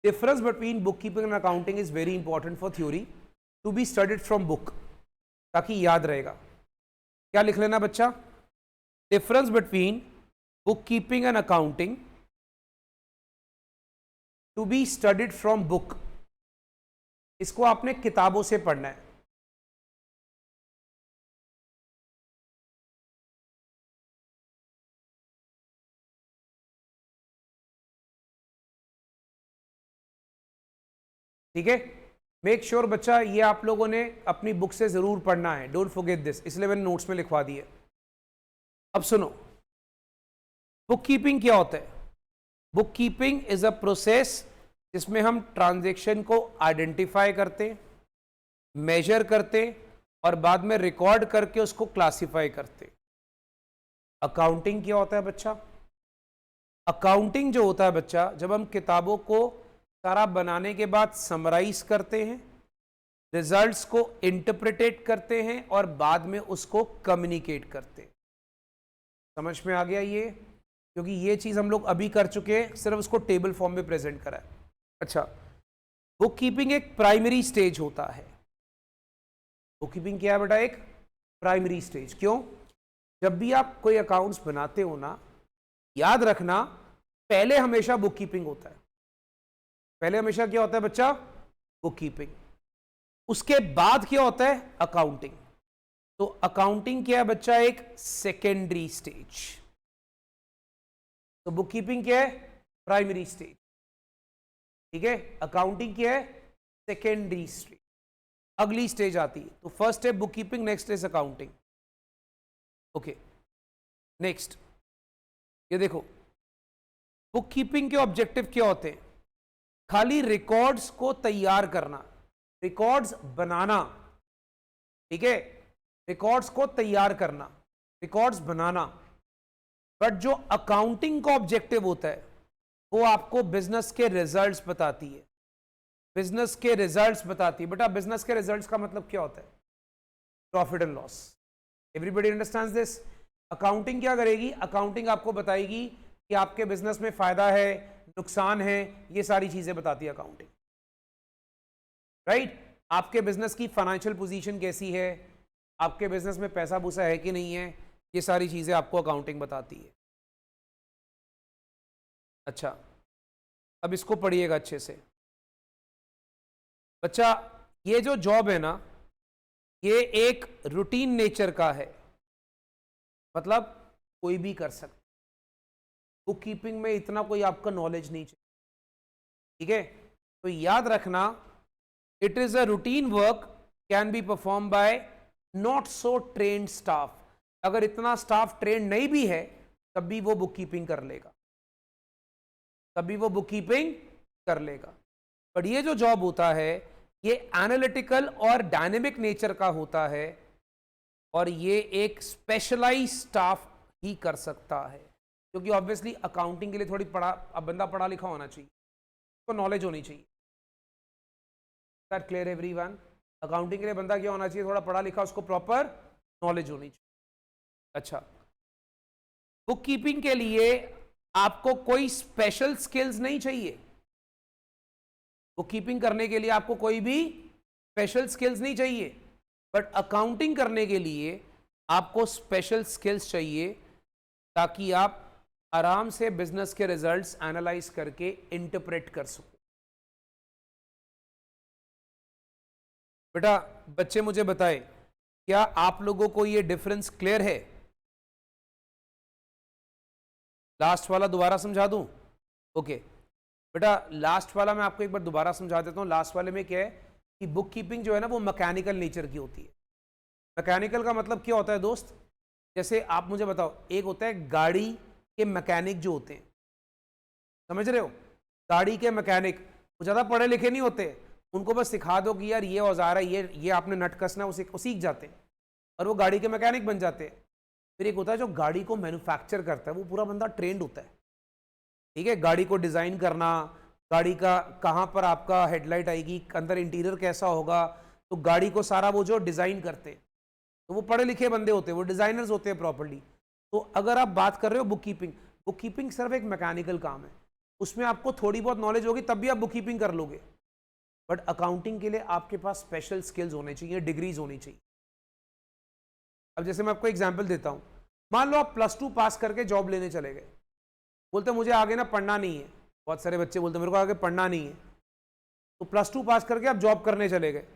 Difference between book keeping and accounting is very important for theory to be studied from book, ताकि याद रहेगा। क्या लिख लेना बच्चा? Difference between book keeping and accounting to be studied from book. इसको आपने किताबों से पढ़ना है। ठीक है? मेक श्योर बच्चा, ये आप लोगों ने अपनी बुक से जरूर पढ़ना है। डोंट फॉरगेट दिस, इसलिए मैंने नोट्स में लिखवा दिए। अब सुनो, बुक कीपिंग क्या होता है? Book keeping is a process जिसमें हम ट्रांजैक्शन को आइडेंटिफाई करते, मेजर करते और बाद में रिकॉर्ड करके उसको क्लासिफाई करते। अकाउंटिंग क्या होता है बच्चा? अकाउंटिंग जो होता है बच्चा, जब हम किताबों को सारा बनाने के बाद समराइज करते हैं, रिजल्ट्स को इंटरप्रिटेट करते हैं और बाद में उसको कम्युनिकेट करते हैं। समझ में आ गया ये? क्योंकि ये चीज हम लोग अभी कर चुके हैं, सिर्फ उसको टेबल फॉर्म में प्रेजेंट करा है। अच्छा, बुक कीपिंग एक प्राइमरी स्टेज होता है। बुक कीपिंग क्या है बेटा? एक प्राइमरी स्टेज। क्यों? जब भी आप कोई अकाउंट्स बनाते हो ना, याद रखना, पहले हमेशा बुक कीपिंग होता है। पहले हमेशा क्या होता है बच्चा? Book keeping. उसके बाद क्या होता है? अकाउंटिंग। तो अकाउंटिंग क्या है बच्चा? एक सेकेंडरी स्टेज। तो बुक कीपिंग क्या है? प्राइमरी स्टेज, ठीक है? अकाउंटिंग क्या है? सेकेंडरी स्टेज, अगली स्टेज आती है। तो फर्स्ट है book keeping, next is accounting. Okay, next ये देखो, बुक कीपिंग के ऑब्जेक्टिव क्या होते हैं? खाली रिकॉर्ड्स को तैयार करना, रिकॉर्ड्स बनाना, ठीक है? रिकॉर्ड्स को तैयार करना, रिकॉर्ड्स बनाना। बट जो अकाउंटिंग का ऑब्जेक्टिव होता है वो आपको बिजनेस के रिजल्ट्स बताती है। बिजनेस के रिजल्ट्स बताती है। बेटा, बिजनेस के रिजल्ट्स का मतलब क्या होता है? Profit and loss. Everybody understands this? Accounting क्या करेगी? अकाउंटिंग आपको बताएगी कि आपके बिजनेस में फायदा है, नुकसान है, ये सारी चीजें बताती है अकाउंटिंग, राइट? आपके बिजनेस की फाइनेंशियल पोजीशन कैसी है, आपके बिजनेस में पैसा भूसा है कि नहीं है, ये सारी चीजें आपको अकाउंटिंग बताती है। अच्छा, अब इसको पढ़िएगा अच्छे से बच्चा। ये जो जॉब है ना, ये एक रूटीन नेचर का है, मतलब कोई भी कर सकता। बुक कीपिंग में इतना कोई आपका नॉलेज नहीं चाहिए, ठीक है? तो याद रखना, it is a routine work, can be perform by not so trained staff. अगर इतना स्टाफ ट्रेंड नहीं भी है तब भी वो बुक कीपिंग कर लेगा, तभी वो बुक कीपिंग कर लेगा। पर ये जो जॉब होता है ये एनालिटिकल और डायनेमिक नेचर का होता है, और ये एक स्पेशलाइज स्टाफ ही कर सकता है, क्योंकि ऑब्वियसली अकाउंटिंग के लिए थोड़ी अब बंदा पढ़ा लिखा होना चाहिए, उसको नॉलेज होनी चाहिए। That clear everyone? अकाउंटिंग के लिए बंदा क्या होना चाहिए? थोड़ा पढ़ा लिखा, उसको प्रॉपर नॉलेज होनी चाहिए। अच्छा, बुक कीपिंग के लिए आपको कोई स्पेशल स्किल्स नहीं चाहिए। बुक कीपिंग करने के लिए आपको कोई भी स्पेशल स्किल्स नहीं चाहिए, बट अकाउंटिंग करने के लिए आपको स्पेशल स्किल्स चाहिए, ताकि आप आराम से बिजनेस के रिजल्ट्स एनालाइज करके इंटरप्रेट कर सको। बेटा बच्चे मुझे बताएं, क्या आप लोगों को यह डिफरेंस क्लियर है? लास्ट वाला दोबारा समझा दूं? ओके बेटा, लास्ट वाला मैं आपको एक बार दोबारा समझा देता हूं। लास्ट वाले में क्या है कि बुक कीपिंग जो है ना वो मैकेनिकल नेचर की होती है। मैकेनिकल का मतलब क्या होता है दोस्त? जैसे आप मुझे बताओ, एक होता है गाड़ी के मैकेनिक जो होते हैं, समझ रहे हो? गाड़ी के मैकेनिक वो ज़्यादा पढ़े लिखे नहीं होते, उनको बस सिखा दो कि यार ये औजार है, ये आपने नट कसना है, वो सीख जाते हैं और वो गाड़ी के मैकेनिक बन जाते हैं। फिर एक होता है जो गाड़ी को मैन्युफैक्चर करता है, वो पूरा बंदा ट्रेंड होता है, ठीक है? गाड़ी को डिज़ाइन करना, गाड़ी का कहाँ पर आपका हेडलाइट आएगी, अंदर इंटीरियर कैसा होगा, तो गाड़ी को सारा वो जो डिज़ाइन करते हैं, तो वो पढ़े लिखे बंदे होते हैं, वो डिज़ाइनर्स होते हैं प्रॉपर्ली। तो अगर आप बात कर रहे हो बुक कीपिंग सिर्फ एक मैकेनिकल काम है, उसमें आपको थोड़ी बहुत नॉलेज होगी तब भी आप बुक कीपिंग कर लोगे, बट अकाउंटिंग के लिए आपके पास स्पेशल स्किल्स होने चाहिए, डिग्रीज होनी चाहिए। अब जैसे मैं आपको एग्जांपल देता हूं, मान लो आप +2 पास करके जॉब लेने चले गए, बोलते मुझे आगे ना पढ़ना नहीं है, बहुत सारे बच्चे बोलते मेरे को आगे पढ़ना नहीं है, तो +2 पास करके आप जॉब करने चले गए।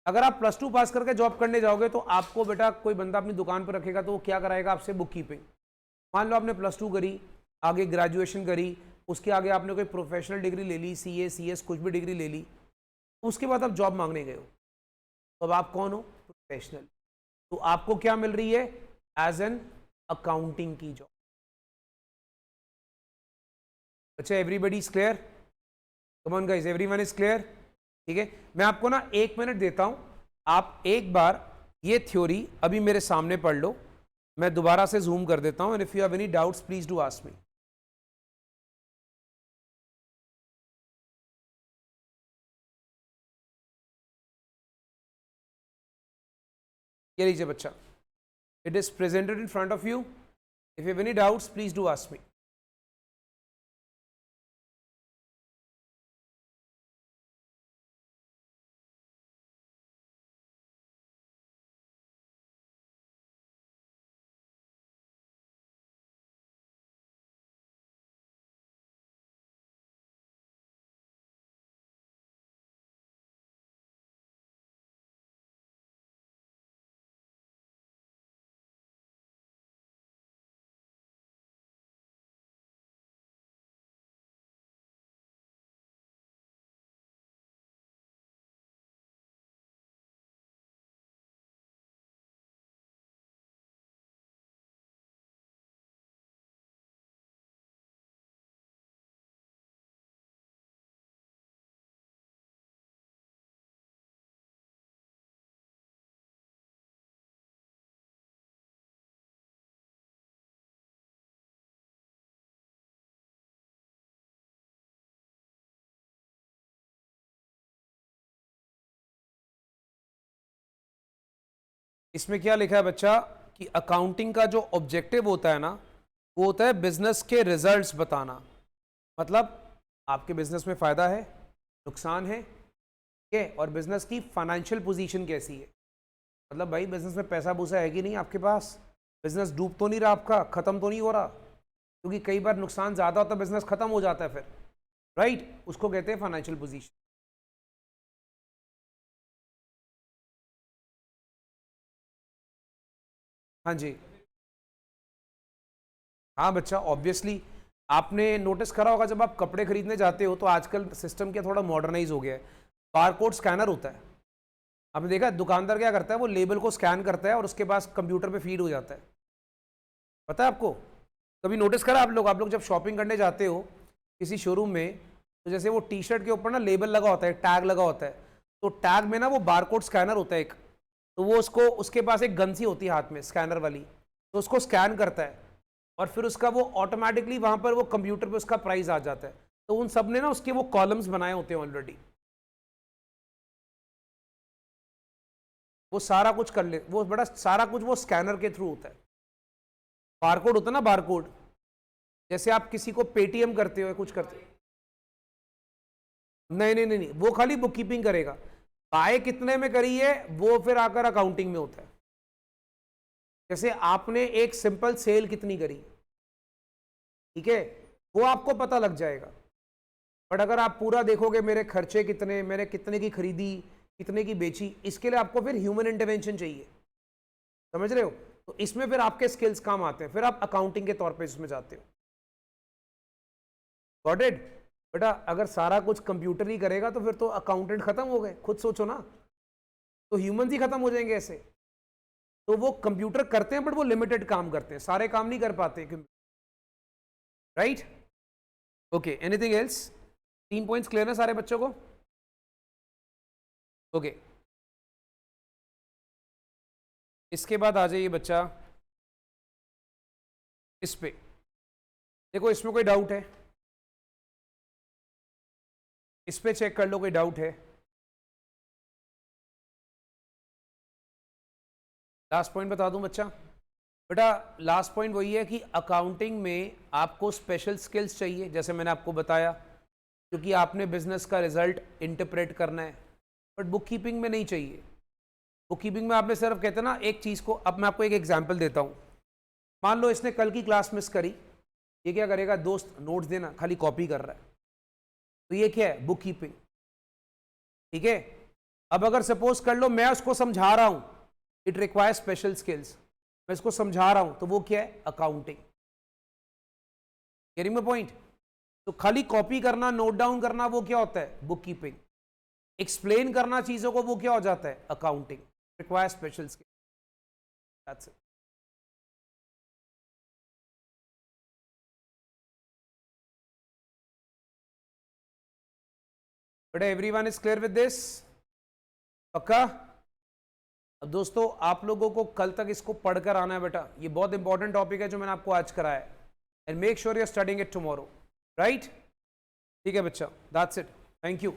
अगर आप +2 पास करके जॉब करने जाओगे तो आपको बेटा कोई बंदा अपनी दुकान पर रखेगा, तो वो क्या कराएगा आपसे? Book keeping. मान लो आपने +2 करी, आगे ग्रेजुएशन करी, उसके आगे आपने कोई प्रोफेशनल डिग्री ले ली, CA CS कुछ भी डिग्री ले ली, उसके बाद आप जॉब मांगने गए हो, तो अब आप कौन हो? प्रोफेशनल। तो आपको क्या मिल रही है? एज एन अकाउंटिंग की जॉब। अच्छा, everybody is clear? Come on guys, everyone is clear? ठीक है, मैं आपको ना 1 मिनट देता हूं, आप एक बार ये थ्योरी अभी मेरे सामने पढ़ लो, मैं दोबारा से जूम कर देता हूं, and if you have any doubts please do ask me. ये लीजिए बच्चा, it is presented in front of you, if you have any doubts please do ask me. इसमें क्या लिखा है बच्चा कि अकाउंटिंग का जो ऑब्जेक्टिव होता है ना, वो होता है बिजनेस के रिजल्ट्स बताना। मतलब आपके बिजनेस में फायदा है, नुकसान है, ठीक है, और बिजनेस की फाइनेंशियल पोजीशन कैसी है, मतलब भाई बिजनेस में पैसा भूसा है कि नहीं आपके पास, बिजनेस डूब तो नहीं रहा आपका, खत्म तो नहीं हो रहा, क्योंकि कई बार नुकसान ज़्यादा होता है बिजनेस खत्म हो जाता है फिर, राइट, उसको कहते हैं फाइनेंशियल पोजीशन। हाँ जी, हाँ बच्चा, ऑब्वियसली आपने नोटिस करा होगा जब आप कपड़े खरीदने जाते हो तो आजकल सिस्टम क्या थोड़ा मॉडर्नाइज हो गया है, बारकोड स्कैनर होता है, आपने देखा है दुकानदार क्या करता है, वो लेबल को स्कैन करता है और उसके बाद कंप्यूटर पे फीड हो जाता है, पता है आपको, कभी नोटिस करा आप लोग जब शॉपिंग करने जाते हो किसी शोरूम में, तो जैसे वो टी शर्ट के ऊपर ना लेबल लगा होता है, टैग लगा होता है, तो टैग में ना वो बारकोड स्कैनर होता है एक, तो वो उसको उसके पास एक गन सी होती है हाथ में स्कैनर वाली, तो उसको स्कैन करता है और फिर उसका वो ऑटोमेटिकली वहां पर वो कंप्यूटर पे उसका प्राइस आ जाता है, तो उन सब ने ना उसके वो कॉलम्स बनाए होते हैं ऑलरेडी, वो सारा कुछ कर ले, वो बड़ा सारा कुछ वो स्कैनर के थ्रू होता है, बारकोड होता है ना बारकोड, जैसे आप किसी को पेटीएम करते हो कुछ करते हो, नहीं, वो खाली बुक कीपिंग करेगा, बाय कितने में करी है वो फिर आकर अकाउंटिंग में होता है, जैसे आपने एक सिंपल सेल कितनी करी, ठीक है, वो आपको पता लग जाएगा, बट अगर आप पूरा देखोगे मेरे खर्चे कितने, मैंने कितने की खरीदी, कितने की बेची, इसके लिए आपको फिर ह्यूमन इंटरवेंशन चाहिए, समझ रहे हो, तो इसमें फिर आपके स्किल्स काम आते हैं, फिर आप अकाउंटिंग के तौर पे इसमें जाते हो, गॉट इट बेटा, अगर सारा कुछ कंप्यूटर ही करेगा तो फिर तो अकाउंटेंट खत्म हो गए, खुद सोचो ना, तो ह्यूमन ही खत्म हो जाएंगे ऐसे, तो वो कंप्यूटर करते हैं बट वो लिमिटेड काम करते हैं, सारे काम नहीं कर पाते, right, okay, anything else, 3 points clear है सारे बच्चों को, ओके, इसके बाद आ जाइए बच्चा इस पे, देखो इसमें कोई डाउट है, इस पे चेक कर लो कोई डाउट है, लास्ट पॉइंट बता दूं बच्चा, बेटा लास्ट पॉइंट वही है कि अकाउंटिंग में आपको स्पेशल स्किल्स चाहिए, जैसे मैंने आपको बताया, क्योंकि आपने बिजनेस का रिजल्ट इंटरप्रेट करना है, बट बुक कीपिंग में नहीं चाहिए, बुक कीपिंग में आपने सिर्फ कहते हैं ना एक चीज़ को, अब मैं आपको एक एग्जांपल देता हूँ, मान लो इसने कल की क्लास मिस करी, ये क्या करेगा, दोस्त नोट्स देना खाली कॉपी कर रहा है, तो ये क्या है, बुक कीपिंग, ठीक है, अब अगर सपोज कर लो मैं उसको समझा रहा हूं, इट रिक्वायर्स स्पेशल स्किल्स, मैं इसको समझा रहा हूं, तो वो क्या है, अकाउंटिंग, गेटिंग माय पॉइंट, तो खाली कॉपी करना, नोट डाउन करना, वो क्या होता है, बुक कीपिंग, एक्सप्लेन करना चीजों को, वो क्या हो जाता है, accounting, requires special skills, that's it. बेटा everyone is clear with this, पक्का, अब दोस्तों आप लोगों को कल तक इसको पढ़कर आना है बेटा, ये बहुत इंपॉर्टेंट टॉपिक है जो मैंने आपको आज कराया है, and make sure you are studying it tomorrow, right, ठीक है बच्चा, दैट्स इट, थैंक यू।